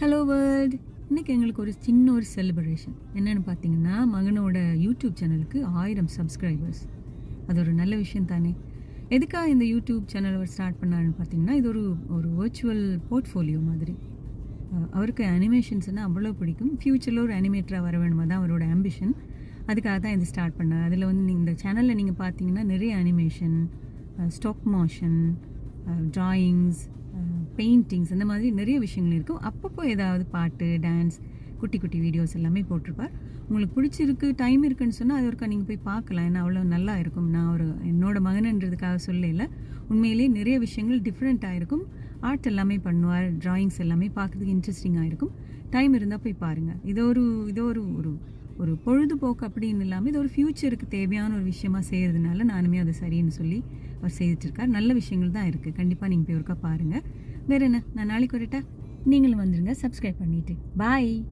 Hello world. இன்றைக்கி எங்களுக்கு ஒரு சின்ன ஒரு செலிப்ரேஷன். என்னென்னு பார்த்தீங்கன்னா, மகனோட யூடியூப் சேனலுக்கு 1000 சப்ஸ்கிரைபர்ஸ். அது ஒரு நல்ல விஷயம் தானே. எதுக்காக இந்த யூடியூப் சேனல் அவர் ஸ்டார்ட் பண்ணாருன்னு பார்த்தீங்கன்னா, இது ஒரு ஒரு வர்ச்சுவல் போர்ட்ஃபோலியோ மாதிரி. அவருக்கு அனிமேஷன்ஸ்னால் அவ்வளோ பிடிக்கும். ஃப்யூச்சரில் ஒரு அனிமேட்டராக வர வேணுமா தான் அவரோட ஆம்பிஷன். அதுக்காக தான் இது ஸ்டார்ட் பண்ணார். அதில் வந்து இந்த சேனலில் நீங்கள் பார்த்தீங்கன்னா நிறைய animation, stop motion, drawings, paintings, இந்த மாதிரி நிறைய விஷயங்கள் இருக்கும். அப்பப்போ ஏதாவது பாட்டு, டான்ஸ், குட்டி குட்டி வீடியோஸ் எல்லாமே போட்டிருப்பார். உங்களுக்கு பிடிச்சிருக்கு, டைம் இருக்குன்னு சொன்னால் அது ஒருக்கா நீங்கள் போய் பார்க்கலாம். ஏன்னா அவ்வளோ நல்லா இருக்கும். நான் ஒரு என்னோடய மகனுன்றதுக்காக சொல்லலை, உண்மையிலேயே நிறைய விஷயங்கள் டிஃப்ரெண்ட்டாக இருக்கும். ஆர்ட் எல்லாமே பண்ணுவார், ட்ராயிங்ஸ் எல்லாமே பார்க்குறதுக்கு இன்ட்ரெஸ்டிங்காக இருக்கும். டைம் இருந்தால் போய் பாருங்கள். இது ஒரு ஒரு ஒரு பொழுதுபோக்கு அப்படின்னு இல்லாமல் இது ஒரு ஃப்யூச்சருக்கு தேவையான ஒரு விஷயமா செய்கிறதுனால நானுமே அது சரின்னு சொல்லி அவர் செய்துட்ருக்கார். நல்ல விஷயங்கள் தான் இருக்குது. கண்டிப்பாக நீங்கள் போய் ஒருக்கா பாருங்கள். வேறு என்ன, நான் நாளைக்கு வரட்டா? நீங்களும் வந்துடுங்க சப்ஸ்கிரைப் பண்ணிவிட்டு. பாய்.